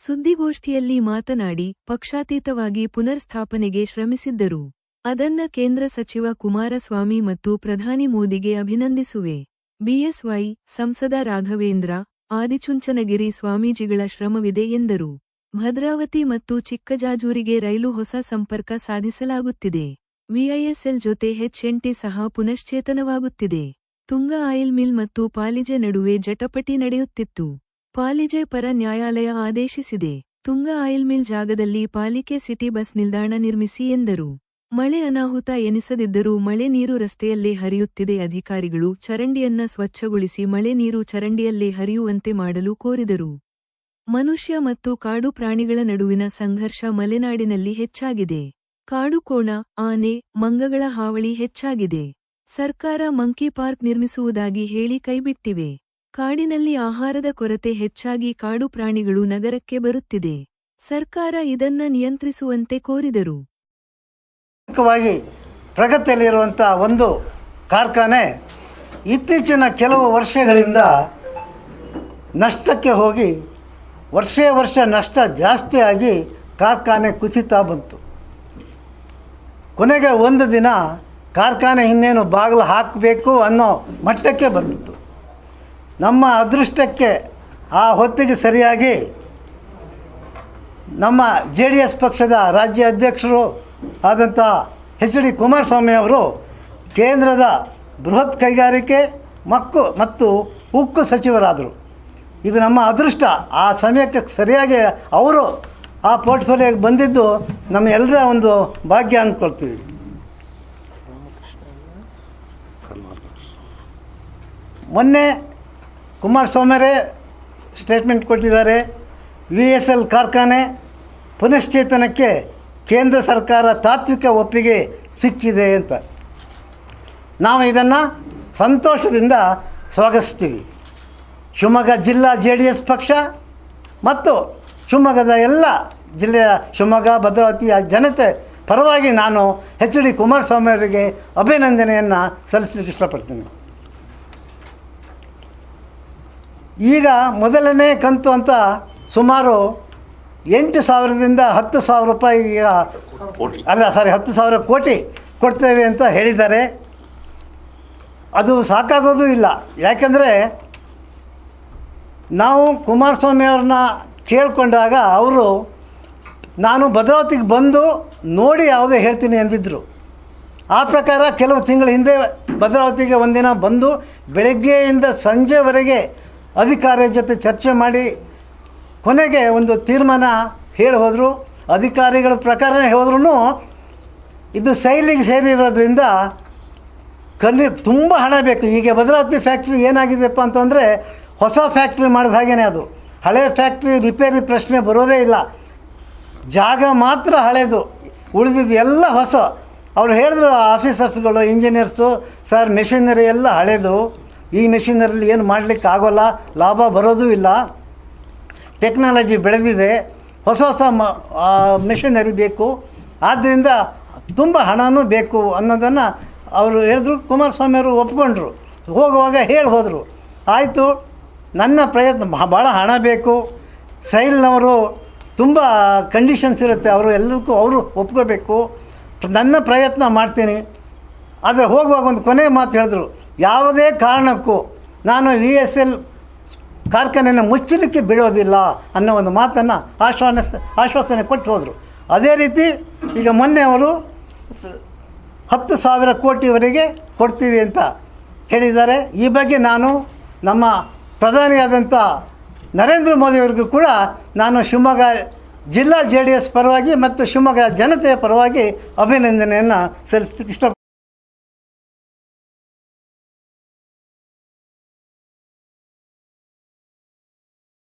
ಸುದ್ದಿಗೋಷ್ಠಿಯಲ್ಲಿ ಮಾತನಾಡಿ ಪಕ್ಷಾತೀತವಾಗಿ ಪುನರ್ಸ್ಥಾಪನೆಗೆ ಶ್ರಮಿಸಿದ್ದರು. ಅದನ್ನ ಕೇಂದ್ರ ಸಚಿವ ಕುಮಾರಸ್ವಾಮಿ ಮತ್ತು ಪ್ರಧಾನಿ ಮೋದಿಗೆ ಅಭಿನಂದಿಸುವೆ. ಬಿಎಸ್ವೈ, ಸಂಸದ ರಾಘವೇಂದ್ರ, ಆದಿಚುಂಚನಗಿರಿ ಸ್ವಾಮೀಜಿಗಳ ಶ್ರಮವಿದೆ ಎಂದರು. ಭದ್ರಾವತಿ ಮತ್ತು ಚಿಕ್ಕಜಾಜೂರಿಗೆ ರೈಲು ಹೊಸ ಸಂಪರ್ಕ ಸಾಧಿಸಲಾಗುತ್ತಿದೆ. ವಿಐಎಸ್ಎಲ್ ಜೊತೆ ಎಚ್&ಟಿ ಸಹ ಪುನಶ್ಚೇತನವಾಗುತ್ತಿದೆ. ತುಂಗಾ ಆಯಿಲ್ ಮಿಲ್ ಮತ್ತು ಪಾಲಿಜೆ ನಡುವೆ ಜಟಪಟಿ ನಡೆಯುತ್ತಿತ್ತು. ಪಾಲಿಜೆ ಪರ ನ್ಯಾಯಾಲಯ ಆದೇಶಿಸಿದೆ. ತುಂಗಾ ಆಯಿಲ್ ಮಿಲ್ ಜಾಗದಲ್ಲಿ ಪಾಲಿಕೆ ಸಿಟಿ ಬಸ್ ನಿಲ್ದಾಣ ನಿರ್ಮಿಸಿ ಎಂದರು. ಮಳೆ ಅನಾಹುತ ಎನಿಸದಿದ್ದರೂ ಮಳೆ ನೀರು ರಸ್ತೆಯಲ್ಲೇ ಹರಿಯುತ್ತಿದೆ. ಅಧಿಕಾರಿಗಳು ಚರಂಡಿಯನ್ನ ಸ್ವಚ್ಛಗೊಳಿಸಿ ಮಳೆ ನೀರು ಚರಂಡಿಯಲ್ಲೇ ಹರಿಯುವಂತೆ ಮಾಡಲು ಕೋರಿದರು. ಮನುಷ್ಯ ಮತ್ತು ಕಾಡು ಪ್ರಾಣಿಗಳ ನಡುವಿನ ಸಂಘರ್ಷ ಮಲೆನಾಡಿನಲ್ಲಿ ಹೆಚ್ಚಾಗಿದೆ. ಕಾಡುಕೋಣ, ಆನೆ, ಮಂಗಗಳ ಹಾವಳಿ ಹೆಚ್ಚಾಗಿದೆ. ಸರ್ಕಾರ ಮಂಕಿ ಪಾರ್ಕ್ ನಿರ್ಮಿಸುವುದಾಗಿ ಹೇಳಿ ಕೈಬಿಟ್ಟಿವೆ. ಕಾಡಿನಲ್ಲಿ ಆಹಾರದ ಕೊರತೆ ಹೆಚ್ಚಾಗಿ ಕಾಡು ಪ್ರಾಣಿಗಳು ನಗರಕ್ಕೆ ಬರುತ್ತಿದೆ. ಸರ್ಕಾರ ಇದನ್ನ ನಿಯಂತ್ರಿಸುವಂತೆ ಕೋರಿದರು. ಪ್ರಗತಿಯಲ್ಲಿರುವಂಥ ಒಂದು ಕಾರ್ಖಾನೆ ಇತ್ತೀಚಿನ ಕೆಲವು ವರ್ಷಗಳಿಂದ ನಷ್ಟಕ್ಕೆ ಹೋಗಿ ವರ್ಷ ನಷ್ಟ ಜಾಸ್ತಿಯಾಗಿ ಕಾರ್ಖಾನೆ ಕುಸಿತಾ ಬಂತು. ಕೊನೆಗೆ ಒಂದು ದಿನ ಕಾರ್ಖಾನೆ ಇನ್ನೇನು ಬಾಗಿಲು ಹಾಕಬೇಕು ಅನ್ನೋ ಮಟ್ಟಕ್ಕೆ ಬಂದಿತ್ತು. ನಮ್ಮ ಅದೃಷ್ಟಕ್ಕೆ ಆ ಹೊತ್ತಿಗೆ ಸರಿಯಾಗಿ ನಮ್ಮ JDS ಪಕ್ಷದ ರಾಜ್ಯ ಅಧ್ಯಕ್ಷರು ಆದಂಥ ಎಚ್.ಡಿ. ಕುಮಾರಸ್ವಾಮಿ ಅವರು ಕೇಂದ್ರದ ಬೃಹತ್ ಕೈಗಾರಿಕೆ ಮತ್ತು ಉಕ್ಕು ಸಚಿವರಾದರು. ಇದು ನಮ್ಮ ಅದೃಷ್ಟ. ಆ ಸಮಯಕ್ಕೆ ಸರಿಯಾಗಿ ಅವರು ಆ ಪೋರ್ಟ್ಫೋಲಿಯೋಗೆ ಬಂದಿದ್ದು ನಮ್ಮ ಎಲ್ಲರ ಒಂದು ಭಾಗ್ಯ ಅಂದ್ಕೊಳ್ತೀವಿ. ಮೊನ್ನೆ ಕುಮಾರಸ್ವಾಮಿಯವರೇ ಸ್ಟೇಟ್ಮೆಂಟ್ ಕೊಟ್ಟಿದ್ದಾರೆ. VSL ಕಾರ್ಖಾನೆ ಪುನಶ್ಚೇತನಕ್ಕೆ ಕೇಂದ್ರ ಸರ್ಕಾರ ತಾತ್ವಿಕ ಒಪ್ಪಿಗೆ ಸಿಕ್ಕಿದೆ ಅಂತ. ನಾವು ಇದನ್ನು ಸಂತೋಷದಿಂದ ಸ್ವಾಗತಿಸ್ತೀವಿ. ಶಿವಮೊಗ್ಗ ಜಿಲ್ಲಾ JDS ಪಕ್ಷ ಮತ್ತು ಶಿವಮೊಗ್ಗದ ಎಲ್ಲ ಜಿಲ್ಲೆಯ ಶಿವಮೊಗ್ಗ ಭದ್ರಾವತಿಯ ಜನತೆ ಪರವಾಗಿ ನಾನು ಎಚ್.ಡಿ. ಕುಮಾರಸ್ವಾಮಿ ಅವರಿಗೆ ಅಭಿನಂದನೆಯನ್ನು ಸಲ್ಲಿಸಲಿಕ್ಕೆ ಇಷ್ಟಪಡ್ತೀನಿ. ಈಗ ಮೊದಲನೇ ಕಂತು ಅಂತ ಸುಮಾರು 8,000ದಿಂದ 10,000 ರೂಪಾಯಿ 10,000 ಕೋಟಿ ಕೊಡ್ತೇವೆ ಅಂತ ಹೇಳಿದ್ದಾರೆ. ಅದು ಸಾಕಾಗೋದು ಇಲ್ಲ. ಯಾಕೆಂದರೆ ನಾವು ಕುಮಾರಸ್ವಾಮಿ ಅವ್ರನ್ನ ಕೇಳಿಕೊಂಡಾಗ ಅವರು ನಾನು ಭದ್ರಾವತಿಗೆ ಬಂದು ನೋಡಿ ಯಾವುದೇ ಹೇಳ್ತೀನಿ ಎಂದಿದ್ದರು. ಆ ಪ್ರಕಾರ ಕೆಲವು ತಿಂಗಳ ಹಿಂದೆ ಭದ್ರಾವತಿಗೆ ಒಂದಿನ ಬಂದು ಬೆಳಗ್ಗೆಯಿಂದ ಸಂಜೆವರೆಗೆ ಅಧಿಕಾರಿಗಳ ಜೊತೆ ಚರ್ಚೆ ಮಾಡಿ ಕೊನೆಗೆ ಒಂದು ತೀರ್ಮಾನ ಹೇಳಿ ಹೋದರು. ಅಧಿಕಾರಿಗಳ ಪ್ರಕಾರನೇ ಹೋದ್ರೂ ಇದು ಸೈಲಿಗೆ ಸೇರಿರೋದ್ರಿಂದ ತುಂಬ ಹಣ ಬೇಕು. ಈಗ ಭದ್ರಾವತಿ ಫ್ಯಾಕ್ಟ್ರಿ ಏನಾಗಿದೆಯಪ್ಪ ಅಂತಂದರೆ ಹೊಸ ಫ್ಯಾಕ್ಟ್ರಿ ಮಾಡಿದ ಹಾಗೇ ಅದು. ಹಳೆ ಫ್ಯಾಕ್ಟ್ರಿ ರಿಪೇರಿ ಪ್ರಶ್ನೆ ಬರೋದೇ ಇಲ್ಲ. ಜಾಗ ಮಾತ್ರ ಹಳೇದು, ಉಳಿದಿದ್ದು ಎಲ್ಲ ಹೊಸ. ಅವ್ರು ಹೇಳಿದ್ರು ಆಫೀಸರ್ಸ್ಗಳು, ಇಂಜಿನಿಯರ್ಸು, ಸರ್ ಮೆಷಿನರಿ ಎಲ್ಲ ಹಳೇದು, ಈ ಮೆಷಿನರಿಲಿ ಏನು ಮಾಡಲಿಕ್ಕೆ ಆಗೋಲ್ಲ, ಲಾಭ ಬರೋದೂ ಇಲ್ಲ, ಟೆಕ್ನಾಲಜಿ ಬೆಳೆದಿದೆ, ಹೊಸ ಮೆಷಿನರಿ ಬೇಕು, ಆದ್ದರಿಂದ ತುಂಬ ಹಣನೂ ಬೇಕು ಅನ್ನೋದನ್ನು ಅವರು ಹೇಳಿದ್ರು. ಕುಮಾರಸ್ವಾಮಿಯವರು ಒಪ್ಕೊಂಡ್ರು. ಹೋಗುವಾಗ ಹೇಳಿ ಹೋದರು. ಆಯಿತು, ನನ್ನ ಪ್ರಯತ್ನ ಭಾಳ ಹಣ ಬೇಕು, ಸೈಲ್ನವರು ತುಂಬ ಕಂಡೀಷನ್ಸ್ ಇರುತ್ತೆ, ಅವರು ಎಲ್ಲದಕ್ಕೂ ಅವರು ಒಪ್ಕೋಬೇಕು, ನನ್ನ ಪ್ರಯತ್ನ ಮಾಡ್ತೀನಿ. ಆದರೆ ಹೋಗುವಾಗ ಒಂದು ಕೊನೆ ಮಾತು ಹೇಳಿದ್ರು, ಯಾವುದೇ ಕಾರಣಕ್ಕೂ ನಾನು VSL ಕಾರ್ಖಾನೆಯನ್ನು ಮುಚ್ಚಲಿಕ್ಕೆ ಬಿಡೋದಿಲ್ಲ ಅನ್ನೋ ಒಂದು ಮಾತನ್ನು ಆಶ್ವಾಸನೆ ಕೊಟ್ಟು ಹೋದರು. ಅದೇ ರೀತಿ ಈಗ ಮೊನ್ನೆ ಅವರು 10,000 ಕೋಟಿವರೆಗೆ ಕೊಡ್ತೀವಿ ಅಂತ ಹೇಳಿದ್ದಾರೆ. ಈ ಬಗ್ಗೆ ನಾನು ನಮ್ಮ ಪ್ರಧಾನಿಯಾದಂಥ ನರೇಂದ್ರ ಮೋದಿಯವರಿಗೂ ಕೂಡ ನಾನು ಶಿವಮೊಗ್ಗ ಜಿಲ್ಲಾ JDS ಪರವಾಗಿ ಮತ್ತು ಶಿವಮೊಗ್ಗ ಜನತೆಯ ಪರವಾಗಿ ಅಭಿನಂದನೆಯನ್ನು ಸಲ್ಲಿಸಲಿಕ್ಕೆ ಇಷ್ಟ.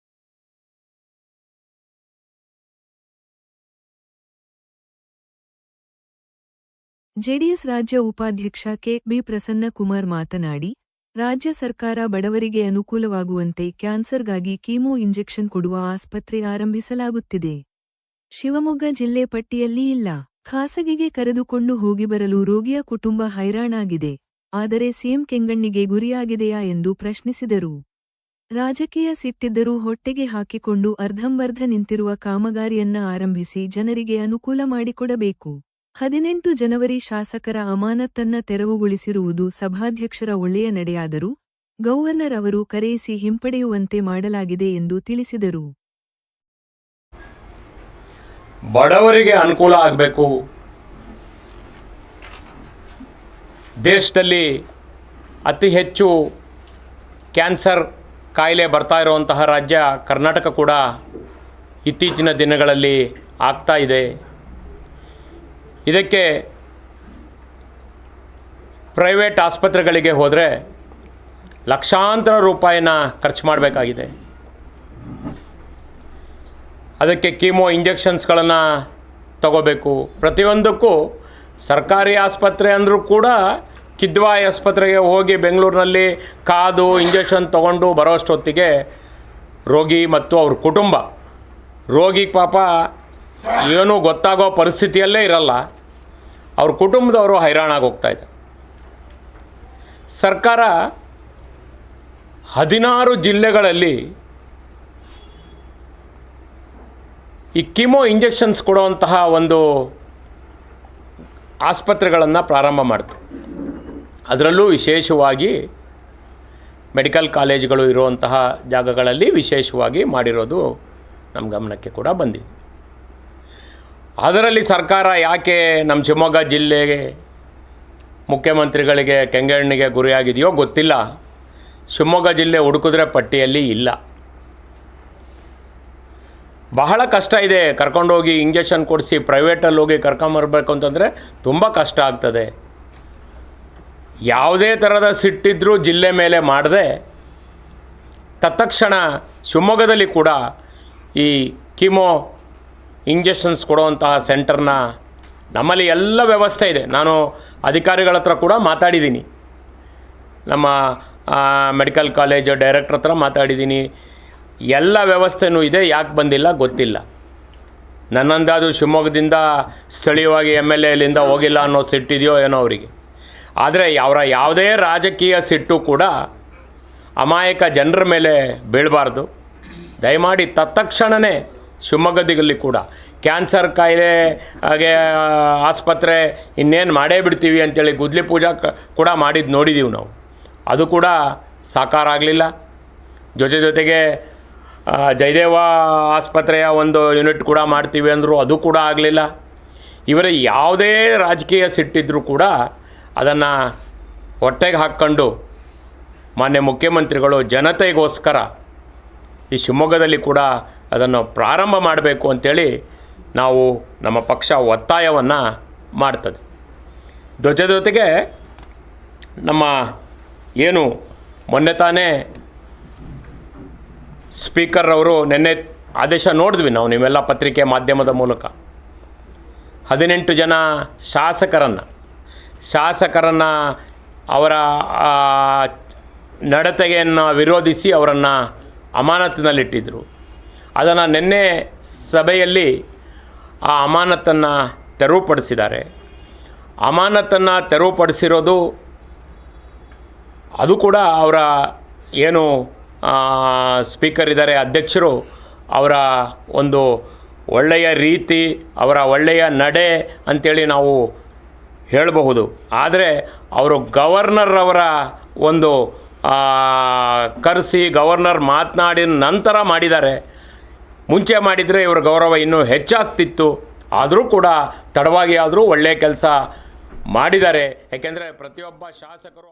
JDS ರಾಜ್ಯ ಉಪಾಧ್ಯಕ್ಷ ಕೆ.ಬಿ. ಪ್ರಸನ್ನಕುಮಾರ್ ಮಾತನಾಡಿ, ರಾಜ್ಯ ಸರ್ಕಾರ ಬಡವರಿಗೆ ಅನುಕೂಲವಾಗುವಂತೆ ಕ್ಯಾನ್ಸರ್ಗಾಗಿ ಕೀಮೋ ಇಂಜೆಕ್ಷನ್ ಕೊಡುವ ಆಸ್ಪತ್ರೆ ಆರಂಭಿಸಲಾಗುತ್ತಿದೆ. ಶಿವಮೊಗ್ಗ ಜಿಲ್ಲೆ ಪಟ್ಟಿಯಲ್ಲಿ ಇಲ್ಲ. ಖಾಸಗಿಗೆ ಕರೆದುಕೊಂಡು ಹೋಗಿ ಬರಲು ರೋಗಿಯ ಕುಟುಂಬ ಹೈರಾಣಾಗಿದೆ. ಆದರೆ ಸಿಎಂ ಕೆಂಗಣ್ಣಿಗೆ ಗುರಿಯಾಗಿದೆಯಾ ಎಂದು ಪ್ರಶ್ನಿಸಿದರು. ರಾಜಕೀಯ ಸಿಟ್ಟಿದ್ದರೂ ಹೊಟ್ಟೆಗೆ ಹಾಕಿಕೊಂಡು ಅರ್ಧಂಬರ್ಧ ನಿಂತಿರುವ ಕಾಮಗಾರಿಯನ್ನ ಆರಂಭಿಸಿ ಜನರಿಗೆ ಅನುಕೂಲ ಮಾಡಿಕೊಡಬೇಕು. 18 ಜನವರಿ ಶಾಸಕರ ಅಮಾನತನ್ನ ತೆರವುಗೊಳಿಸಿರುವುದು ಸಭಾಧ್ಯಕ್ಷರ ಒಳ್ಳೆಯ ನಡೆಯಾದರೂ ಗವರ್ನರ್ ಅವರು ಕರೆಯಿಸಿ ಹಿಂಪಡೆಯುವಂತೆ ಮಾಡಲಾಗಿದೆ ಎಂದು ತಿಳಿಸಿದರು. ಬಡವರಿಗೆ ಅನುಕೂಲ ಆಗಬೇಕು. ದೇಶದಲ್ಲಿ ಅತಿ ಹೆಚ್ಚು ಕ್ಯಾನ್ಸರ್ ಕಾಯಿಲೆ ಬರ್ತಾ ಇರುವಂತಹ ರಾಜ್ಯ ಕರ್ನಾಟಕ ಕೂಡ ಇತ್ತೀಚಿನ ದಿನಗಳಲ್ಲಿ ಆಗ್ತಾ ಇದೆ. ಇದಕ್ಕೆ ಪ್ರೈವೇಟ್ ಆಸ್ಪತ್ರೆಗಳಿಗೆ ಹೋದರೆ ಲಕ್ಷಾಂತರ ರೂಪಾಯಿನ ಖರ್ಚು ಮಾಡಬೇಕಾಗಿದೆ. ಅದಕ್ಕೆ ಕೀಮೋ ಇಂಜೆಕ್ಷನ್ಸ್ಗಳನ್ನು ತಗೋಬೇಕು. ಪ್ರತಿಯೊಂದಕ್ಕೂ ಸರ್ಕಾರಿ ಆಸ್ಪತ್ರೆ ಅಂದರೂ ಕೂಡ ಕಿದ್ವಾಯಿ ಆಸ್ಪತ್ರೆಗೆ ಹೋಗಿ ಬೆಂಗಳೂರಿನಲ್ಲಿ ಕಾದು ಇಂಜೆಕ್ಷನ್ ತೊಗೊಂಡು ಬರೋಷ್ಟೊತ್ತಿಗೆ ರೋಗಿ ಮತ್ತು ಅವ್ರ ಕುಟುಂಬ, ರೋಗಿ ಪಾಪ ಏನೂ ಗೊತ್ತಾಗೋ ಪರಿಸ್ಥಿತಿಯಲ್ಲೇ ಇರಲ್ಲ, ಅವ್ರ ಕುಟುಂಬದವರು ಹೈರಾಣಾಗಿ ಹೋಗ್ತಾಯಿದ್ದಾರೆ. ಸರ್ಕಾರ 16 ಜಿಲ್ಲೆಗಳಲ್ಲಿ ಈ ಕೀಮೋ ಇಂಜೆಕ್ಷನ್ಸ್ ಕೊಡುವಂತಹ ಒಂದು ಆಸ್ಪತ್ರೆಗಳನ್ನು ಪ್ರಾರಂಭ ಮಾಡ್ತು. ಅದರಲ್ಲೂ ವಿಶೇಷವಾಗಿ ಮೆಡಿಕಲ್ ಕಾಲೇಜುಗಳು ಇರುವಂತಹ ಜಾಗಗಳಲ್ಲಿ ವಿಶೇಷವಾಗಿ ಮಾಡಿರೋದು ನಮ್ಮ ಗಮನಕ್ಕೆ ಕೂಡ ಬಂದಿದೆ. ಅದರಲ್ಲಿ ಸರ್ಕಾರ ಯಾಕೆ ನಮ್ಮ ಶಿವಮೊಗ್ಗ ಜಿಲ್ಲೆಗೆ ಮುಖ್ಯಮಂತ್ರಿಗಳಿಗೆ ಕೆಂಗಣ್ಣಿಗೆ ಗುರಿಯಾಗಿದೆಯೋ ಗೊತ್ತಿಲ್ಲ. ಶಿವಮೊಗ್ಗ ಜಿಲ್ಲೆ ಹುಡುಕಿದ್ರೆ ಪಟ್ಟಿಯಲ್ಲಿ ಇಲ್ಲ. ಬಹಳ ಕಷ್ಟ ಇದೆ. ಕರ್ಕೊಂಡೋಗಿ ಇಂಜೆಕ್ಷನ್ ಕೊಡಿಸಿ ಪ್ರೈವೇಟಲ್ಲಿ ಹೋಗಿ ಕರ್ಕೊಂಬರ್ಬೇಕು ಅಂತಂದರೆ ತುಂಬ ಕಷ್ಟ ಆಗ್ತದೆ. ಯಾವುದೇ ಥರದ ಸಿಟ್ಟಿದ್ರೂ ಜಿಲ್ಲೆ ಮೇಲೆ ಮಾಡದೆ ತತ್ಕ್ಷಣ ಶಿವಮೊಗ್ಗದಲ್ಲಿ ಕೂಡ ಈ ಕೀಮೋ ಇಂಜೆಕ್ಷನ್ಸ್ ಕೊಡುವಂತಹ ಸೆಂಟರ್ನ ನಮ್ಮಲ್ಲಿ ಎಲ್ಲ ವ್ಯವಸ್ಥೆ ಇದೆ. ನಾನು ಅಧಿಕಾರಿಗಳ ಹತ್ರ ಕೂಡ ಮಾತಾಡಿದ್ದೀನಿ, ನಮ್ಮ ಮೆಡಿಕಲ್ ಕಾಲೇಜ್ ಡೈರೆಕ್ಟರ್ ಹತ್ರ ಮಾತಾಡಿದ್ದೀನಿ. ಎಲ್ಲ ವ್ಯವಸ್ಥೆನೂ ಇದೆ, ಯಾಕೆ ಬಂದಿಲ್ಲ ಗೊತ್ತಿಲ್ಲ. ನನ್ನಂದಾದು ಶಿವಮೊಗ್ಗದಿಂದ ಸ್ಥಳೀಯವಾಗಿ MLAಲಿಂದ ಹೋಗಿಲ್ಲ ಅನ್ನೋ ಸಿಟ್ಟಿದೆಯೋ ಏನೋ ಅವರಿಗೆ. ಆದರೆ ಯಾವುದೇ ರಾಜಕೀಯ ಸಿಟ್ಟು ಕೂಡ ಅಮಾಯಕ ಜನರ ಮೇಲೆ ಬೀಳಬಾರ್ದು. ದಯಮಾಡಿ ತತ್ಕ್ಷಣವೇ ಶಿವಮೊಗ್ಗದಲ್ಲಿ ಕೂಡ ಕ್ಯಾನ್ಸರ್ ಕಾಯಿಲೆ ಹಾಗೆ ಆಸ್ಪತ್ರೆ ಇನ್ನೇನು ಮಾಡೇ ಬಿಡ್ತೀವಿ ಅಂತೇಳಿ ಗುದ್ಲಿ ಪೂಜಾ ಕೂಡ ಮಾಡಿದ್ದು ನೋಡಿದ್ದೀವಿ ನಾವು. ಅದು ಕೂಡ ಸಾಕಾರ ಆಗಲಿಲ್ಲ. ಜೊತೆಗೆ ಜಯದೇವ ಆಸ್ಪತ್ರೆಯ ಒಂದು ಯೂನಿಟ್ ಕೂಡ ಮಾಡ್ತೀವಿ ಅಂದರು, ಅದು ಕೂಡ ಆಗಲಿಲ್ಲ. ಇವರ ಯಾವುದೇ ರಾಜಕೀಯ ಸಿಟ್ಟಿದ್ದರೂ ಕೂಡ ಅದನ್ನು ಹೊಟ್ಟೆಗೆ ಹಾಕ್ಕೊಂಡು ಮಾನ್ಯ ಮುಖ್ಯಮಂತ್ರಿಗಳು ಜನತೆಗೋಸ್ಕರ ಈ ಶಿವಮೊಗ್ಗದಲ್ಲಿ ಕೂಡ ಅದನ್ನು ಪ್ರಾರಂಭ ಮಾಡಬೇಕು ಅಂಥೇಳಿ ನಾವು ನಮ್ಮ ಪಕ್ಷ ಒತ್ತಾಯವನ್ನು ಮಾಡ್ತದೆ. ಜೊತೆಗೆ ನಮ್ಮ ಏನು ಮೊನ್ನೆ ತಾನೇ ಸ್ಪೀಕರ್ ಅವರು ನಿನ್ನೆ ಆದೇಶ ನೋಡಿದ್ವಿ ನಾವು, ನೀವೆಲ್ಲ ಪತ್ರಿಕೆ ಮಾಧ್ಯಮದ ಮೂಲಕ 18 ಜನ ಶಾಸಕರನ್ನು ಅವರ ನಡತೆಯನ್ನು ವಿರೋಧಿಸಿ ಅವರನ್ನು ಅಮಾನತಿನಲ್ಲಿಟ್ಟಿದ್ದರು. ಅದನ್ನು ನಿನ್ನೆ ಸಭೆಯಲ್ಲಿ ಆ ಅಮಾನತನ್ನು ತೆರವುಪಡಿಸಿದ್ದಾರೆ. ಅಮಾನತನ್ನು ತೆರವುಪಡಿಸಿರೋದು ಅದು ಕೂಡ ಅವರ ಏನು ಸ್ಪೀಕರ್ ಇದ್ದಾರೆ ಅಧ್ಯಕ್ಷರು, ಅವರ ಒಂದು ಒಳ್ಳೆಯ ರೀತಿ, ಅವರ ಒಳ್ಳೆಯ ನಡೆ ಅಂಥೇಳಿ ನಾವು ಹೇಳಬಹುದು. ಆದರೆ ಅವರು ಗವರ್ನರ್ ಅವರ ಒಂದು ಕರೆಸಿ ಗವರ್ನರ್ ಮಾತನಾಡಿದ ನಂತರ ಮಾಡಿದ್ದಾರೆ. ಮುಂಚೆ ಮಾಡಿದರೆ ಇವರ ಗೌರವ ಇನ್ನೂ ಹೆಚ್ಚಾಗ್ತಿತ್ತು. ಆದರೂ ಕೂಡ ತಡವಾಗಿ ಆದರೂ ಒಳ್ಳೆಯ ಕೆಲಸ ಮಾಡಿದ್ದಾರೆ. ಯಾಕೆಂದರೆ ಪ್ರತಿಯೊಬ್ಬ ಶಾಸಕರು